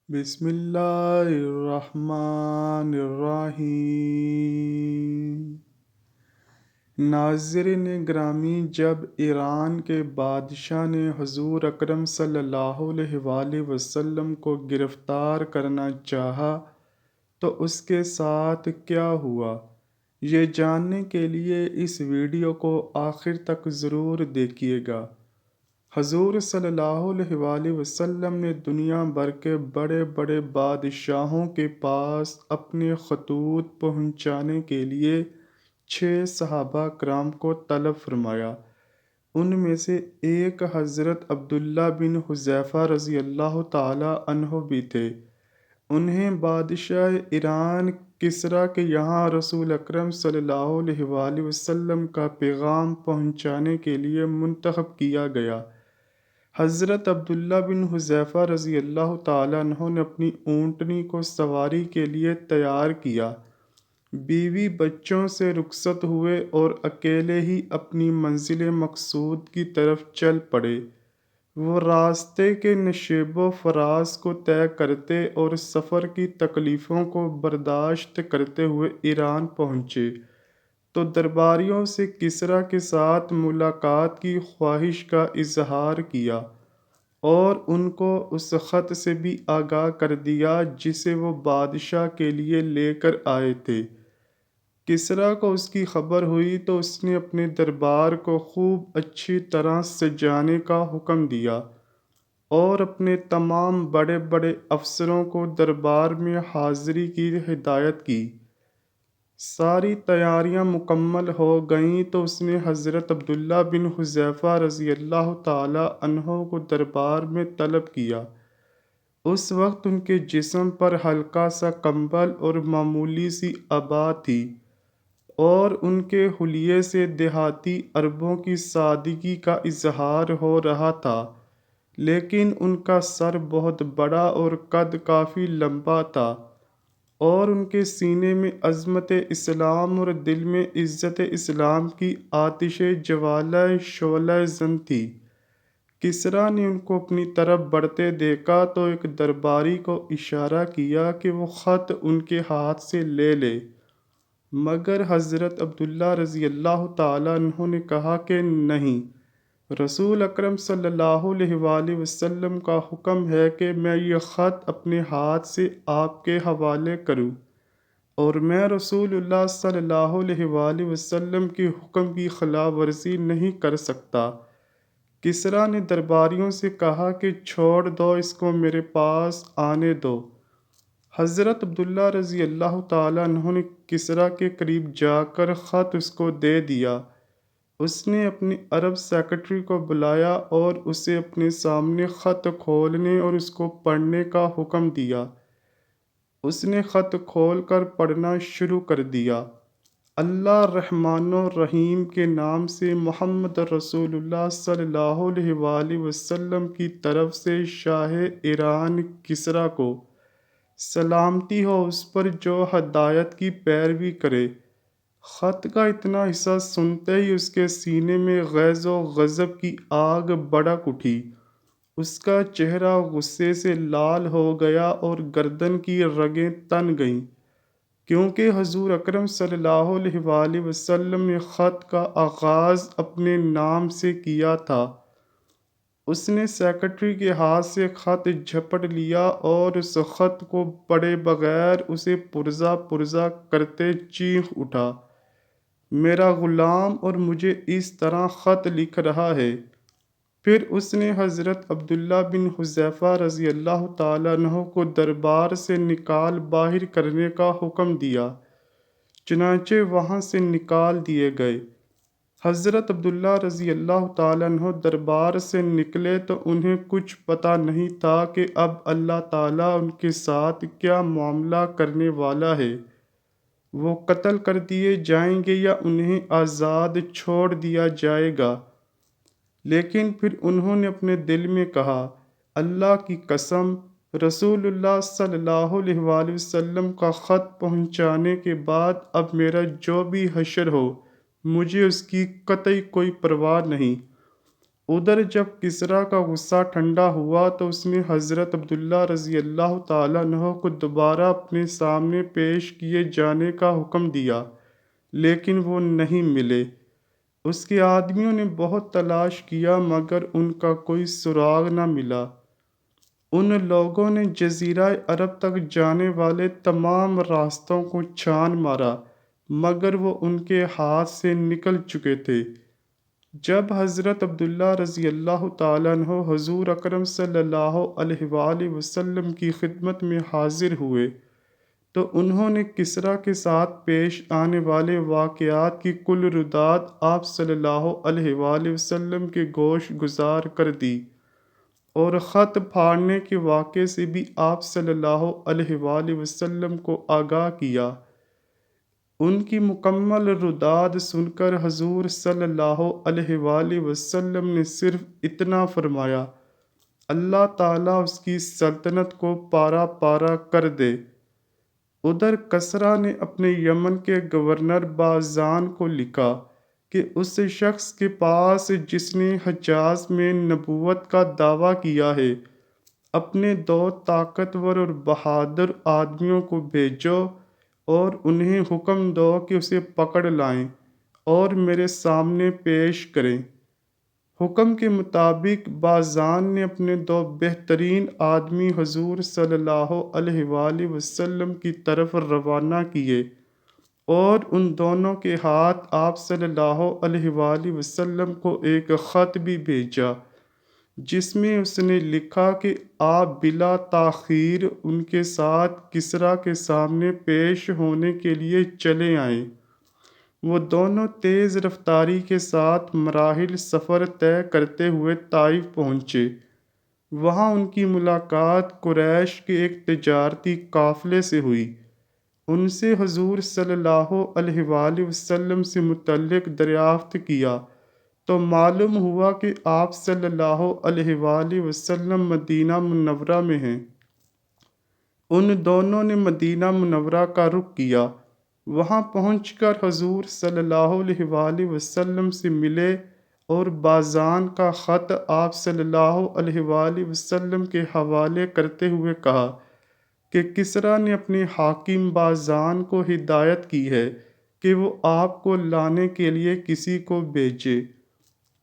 بسم اللہ الرحمن الرحیم۔ ناظرین گرامی، جب ایران کے بادشاہ نے حضور اکرم صلی اللہ علیہ وآلہ وسلم کو گرفتار کرنا چاہا تو اس کے ساتھ کیا ہوا، یہ جاننے کے لیے اس ویڈیو کو آخر تک ضرور دیکھیے گا۔ حضور صلی اللہ علیہ وآلہ وسلم نے دنیا بھر کے بڑے بڑے بادشاہوں کے پاس اپنے خطوط پہنچانے کے لیے 6 صحابہ کرام کو طلب فرمایا۔ ان میں سے ایک حضرت عبداللہ بن حذیفہ رضی اللہ تعالی عنہ بھی تھے۔ انہیں بادشاہ ایران کسریٰ کے یہاں رسول اکرم صلی اللہ علیہ وآلہ وسلم کا پیغام پہنچانے کے لیے منتخب کیا گیا۔ حضرت عبداللہ بن حذیفہ رضی اللہ تعالیٰ عنہ نے اپنی اونٹنی کو سواری کے لیے تیار کیا، بیوی بچوں سے رخصت ہوئے اور اکیلے ہی اپنی منزل مقصود کی طرف چل پڑے۔ وہ راستے کے نشیب و فراز کو طے کرتے اور سفر کی تکلیفوں کو برداشت کرتے ہوئے ایران پہنچے تو درباریوں سے کسریٰ کے ساتھ ملاقات کی خواہش کا اظہار کیا اور ان کو اس خط سے بھی آگاہ کر دیا جسے وہ بادشاہ کے لیے لے کر آئے تھے۔ کسریٰ کو اس کی خبر ہوئی تو اس نے اپنے دربار کو خوب اچھی طرح سجانے کا حکم دیا اور اپنے تمام بڑے بڑے افسروں کو دربار میں حاضری کی ہدایت کی۔ ساری تیاریاں مکمل ہو گئیں تو اس نے حضرت عبداللہ بن حذیفہ رضی اللہ تعالی عنہ کو دربار میں طلب کیا۔ اس وقت ان کے جسم پر ہلکا سا کمبل اور معمولی سی عبا تھی اور ان کے حلیے سے دیہاتی عربوں کی سادگی کا اظہار ہو رہا تھا، لیکن ان کا سر بہت بڑا اور قد کافی لمبا تھا اور ان کے سینے میں عظمت اسلام اور دل میں عزت اسلام کی آتش جوالہ شعلہ زن تھی۔ کسریٰ نے ان کو اپنی طرف بڑھتے دیکھا تو ایک درباری کو اشارہ کیا کہ وہ خط ان کے ہاتھ سے لے لے، مگر حضرت عبداللہ رضی اللہ تعالیٰ عنہ نے کہا کہ نہیں، رسول اکرم صلی اللہ علیہ وآلہ وسلم کا حکم ہے کہ میں یہ خط اپنے ہاتھ سے آپ کے حوالے کروں اور میں رسول اللہ صلی اللہ علیہ وآلہ وسلم کے حکم کی خلاف ورزی نہیں کر سکتا۔ کسریٰ نے درباریوں سے کہا کہ چھوڑ دو، اس کو میرے پاس آنے دو۔ حضرت عبداللہ رضی اللہ تعالیٰ عنہ نے کسریٰ کے قریب جا کر خط اس کو دے دیا۔ اس نے اپنے عرب سیکرٹری کو بلایا اور اسے اپنے سامنے خط کھولنے اور اس کو پڑھنے کا حکم دیا۔ اس نے خط کھول کر پڑھنا شروع کر دیا۔ اللہ رحمن الرحیم کے نام سے محمد رسول اللہ صلی اللہ علیہ وآلہ وسلم کی طرف سے شاہ ایران کسریٰ کو سلامتی ہو، اس پر جو ہدایت کی پیروی کرے۔ خط کا اتنا حصہ سنتے ہی اس کے سینے میں غیظ و غضب کی آگ بھڑک اٹھی۔ اس کا چہرہ غصے سے لال ہو گیا اور گردن کی رگیں تن گئیں، کیونکہ حضور اکرم صلی اللہ علیہ وآلہ وسلم نے خط کا آغاز اپنے نام سے کیا تھا۔ اس نے سیکرٹری کے ہاتھ سے خط جھپٹ لیا اور اس خط کو پڑھے بغیر اسے پرزہ پرزہ کرتے چیخ اٹھا، میرا غلام اور مجھے اس طرح خط لکھ رہا ہے۔ پھر اس نے حضرت عبداللہ بن حذیفہ رضی اللہ تعالیٰ عنہ کو دربار سے نکال باہر کرنے کا حکم دیا، چنانچہ وہاں سے نکال دیے گئے۔ حضرت عبداللہ رضی اللہ تعالیٰ عنہ دربار سے نکلے تو انہیں کچھ پتہ نہیں تھا کہ اب اللہ تعالیٰ ان کے ساتھ کیا معاملہ کرنے والا ہے، وہ قتل کر دیے جائیں گے یا انہیں آزاد چھوڑ دیا جائے گا۔ لیکن پھر انہوں نے اپنے دل میں کہا، اللہ کی قسم، رسول اللہ صلی اللہ علیہ وآلہ وسلم کا خط پہنچانے کے بعد اب میرا جو بھی حشر ہو، مجھے اس کی قطعی کوئی پرواہ نہیں۔ ادھر جب کسریٰ کا غصہ ٹھنڈا ہوا تو اس نے حضرت عبداللہ رضی اللہ تعالیٰ عنہ کو دوبارہ اپنے سامنے پیش کیے جانے کا حکم دیا، لیکن وہ نہیں ملے۔ اس کے آدمیوں نے بہت تلاش کیا مگر ان کا کوئی سراغ نہ ملا۔ ان لوگوں نے جزیرہ عرب تک جانے والے تمام راستوں کو چھان مارا مگر وہ ان کے ہاتھ سے نکل چکے تھے۔ جب حضرت عبداللہ رضی اللہ تعالیٰ عنہ حضور اکرم صلی اللہ علیہ وآلہ وسلم کی خدمت میں حاضر ہوئے تو انہوں نے کسریٰ کے ساتھ پیش آنے والے واقعات کی کل رداد آپ صلی اللہ علیہ وآلہ وسلم کے گوش گزار کر دی، اور خط پھاڑنے کے واقعے سے بھی آپ صلی اللہ علیہ وآلہ وسلم کو آگاہ کیا۔ ان کی مکمل رداد سن کر حضور صلی اللہ علیہ وآلہ وسلم نے صرف اتنا فرمایا، اللہ تعالیٰ اس کی سلطنت کو پارا پارا کر دے۔ ادھر کسریٰ نے اپنے یمن کے گورنر باذان کو لکھا کہ اس شخص کے پاس جس نے حجاز میں نبوت کا دعویٰ کیا ہے، اپنے 2 طاقتور اور بہادر آدمیوں کو بھیجو اور انہیں حکم دو کہ اسے پکڑ لائیں اور میرے سامنے پیش کریں۔ حکم کے مطابق باذان نے اپنے 2 بہترین آدمی حضور صلی اللہ علیہ وآلہ وسلم کی طرف روانہ کیے اور ان دونوں کے ہاتھ آپ صلی اللہ علیہ وآلہ وسلم کو ایک خط بھی بھیجا جس میں اس نے لکھا کہ آپ بلا تاخیر ان کے ساتھ کسریٰ کے سامنے پیش ہونے کے لیے چلے آئیں۔ وہ دونوں تیز رفتاری کے ساتھ مراحل سفر طے کرتے ہوئے طائف پہنچے۔ وہاں ان کی ملاقات قریش کے ایک تجارتی قافلے سے ہوئی۔ ان سے حضور صلی اللہ علیہ وآلہ وسلم سے متعلق دریافت کیا تو معلوم ہوا کہ آپ صلی اللہ علیہ وآلہ وسلم مدینہ منورہ میں ہیں۔ ان دونوں نے مدینہ منورہ کا رخ کیا۔ وہاں پہنچ کر حضور صلی اللہ علیہ وآلہ وسلم سے ملے اور باذان کا خط آپ صلی اللہ علیہ وآلہ وسلم کے حوالے کرتے ہوئے کہا کہ کسریٰ نے اپنے حاکم باذان کو ہدایت کی ہے کہ وہ آپ کو لانے کے لیے کسی کو بھیجے۔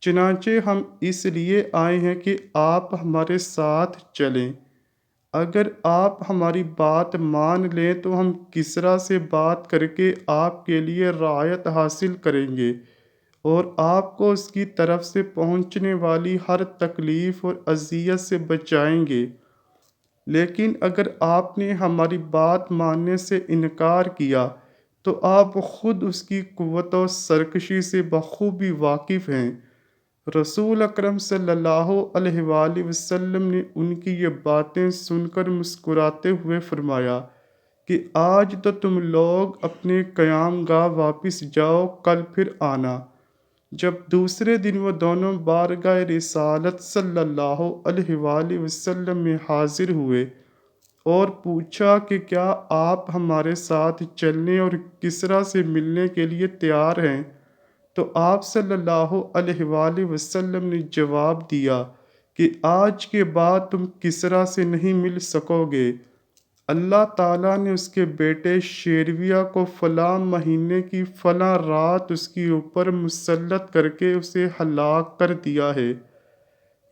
چنانچہ ہم اس لیے آئے ہیں کہ آپ ہمارے ساتھ چلیں۔ اگر آپ ہماری بات مان لیں تو ہم کسریٰ سے بات کر کے آپ کے لیے رعایت حاصل کریں گے اور آپ کو اس کی طرف سے پہنچنے والی ہر تکلیف اور اذیت سے بچائیں گے۔ لیکن اگر آپ نے ہماری بات ماننے سے انکار کیا تو آپ خود اس کی قوت و سرکشی سے بخوبی واقف ہیں۔ رسول اکرم صلی اللہ علیہ وآلہ وسلم نے ان کی یہ باتیں سن کر مسکراتے ہوئے فرمایا کہ آج تو تم لوگ اپنے قیام گاہ واپس جاؤ، کل پھر آنا۔ جب دوسرے دن وہ دونوں بارگاہ رسالت صلی اللہ علیہ وآلہ وسلم میں حاضر ہوئے اور پوچھا کہ کیا آپ ہمارے ساتھ چلنے اور کسریٰ سے ملنے کے لیے تیار ہیں، تو آپ صلی اللہ علیہ وآلہ وسلم نے جواب دیا کہ آج کے بعد تم کسریٰ سے نہیں مل سکو گے۔ اللہ تعالیٰ نے اس کے بیٹے شیرویہ کو فلاں مہینے کی فلاں رات اس کے اوپر مسلط کر کے اسے ہلاک کر دیا ہے۔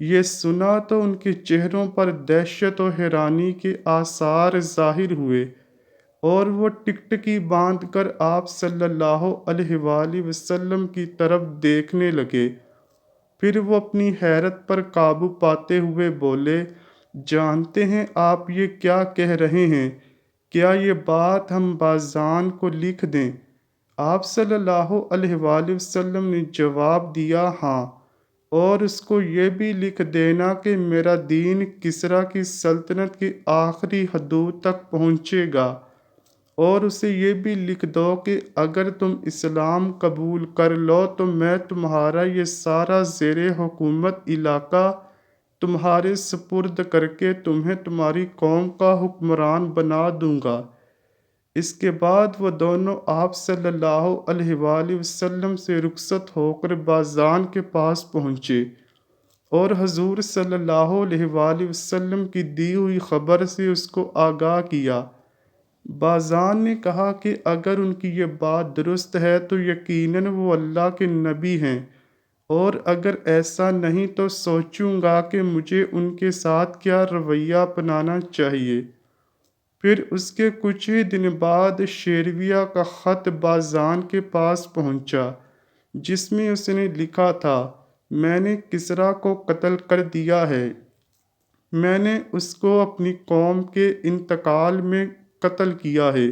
یہ سنا تو ان کے چہروں پر دہشت و حیرانی کے آثار ظاہر ہوئے اور وہ ٹکٹکی باندھ کر آپ صلی اللہ علیہ وآلہ وسلم کی طرف دیکھنے لگے۔ پھر وہ اپنی حیرت پر قابو پاتے ہوئے بولے، جانتے ہیں آپ یہ کیا کہہ رہے ہیں؟ کیا یہ بات ہم باذان کو لکھ دیں؟ آپ صلی اللہ علیہ وآلہ وسلم نے جواب دیا، ہاں، اور اس کو یہ بھی لکھ دینا کہ میرا دین کسریٰ کی سلطنت کی آخری حدود تک پہنچے گا، اور اسے یہ بھی لکھ دو کہ اگر تم اسلام قبول کر لو تو میں تمہارا یہ سارا زیر حکومت علاقہ تمہارے سپرد کر کے تمہیں تمہاری قوم کا حکمران بنا دوں گا۔ اس کے بعد وہ دونوں آپ صلی اللہ علیہ وآلہ وسلم سے رخصت ہو کر باذان کے پاس پہنچے۔ اور حضور صلی اللہ علیہ وآلہ وسلم کی دی ہوئی خبر سے اس کو آگاہ کیا۔ بعضان نے کہا کہ اگر ان کی یہ بات درست ہے تو یقیناً وہ اللہ کے نبی ہیں، اور اگر ایسا نہیں تو سوچوں گا کہ مجھے ان کے ساتھ کیا رویہ اپنانا چاہیے۔ پھر اس کے کچھ ہی دن بعد شیرویہ کا خط بعضان کے پاس پہنچا، جس میں اس نے لکھا تھا، میں نے کسریٰ کو قتل کر دیا ہے، میں نے اس کو اپنی قوم کے انتقال میں قتل کیا ہے،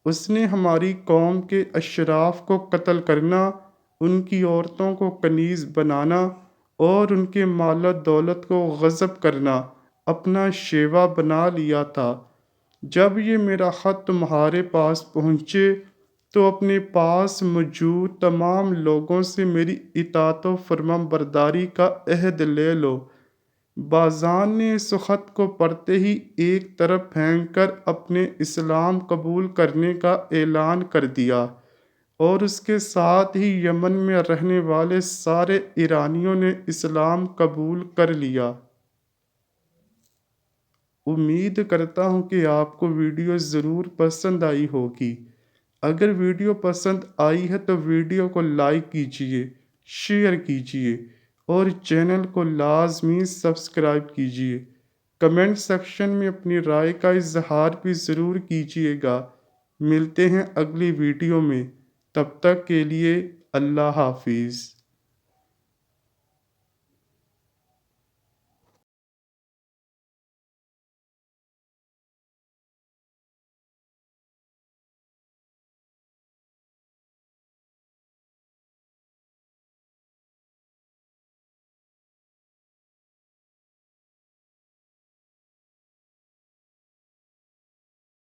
اس نے ہماری قوم کے اشراف کو قتل کرنا، ان کی عورتوں کو کنیز بنانا اور ان کے مال و دولت کو غصب کرنا اپنا شیوا بنا لیا تھا۔ جب یہ میرا خط تمہارے پاس پہنچے تو اپنے پاس موجود تمام لوگوں سے میری اطاعت و فرمان برداری کا عہد لے لو۔ بعضان نے اس خط کو پڑھتے ہی ایک طرف پھینک کر اپنے اسلام قبول کرنے کا اعلان کر دیا، اور اس کے ساتھ ہی یمن میں رہنے والے سارے ایرانیوں نے اسلام قبول کر لیا۔ امید کرتا ہوں کہ آپ کو ویڈیو ضرور پسند آئی ہوگی۔ اگر ویڈیو پسند آئی ہے تو ویڈیو کو لائک کیجیے، شیئر کیجیے اور چینل کو لازمی سبسکرائب کیجیے۔ کمنٹ سیکشن میں اپنی رائے کا اظہار بھی ضرور کیجیے گا۔ ملتے ہیں اگلی ویڈیو میں، تب تک کے لیے اللہ حافظ۔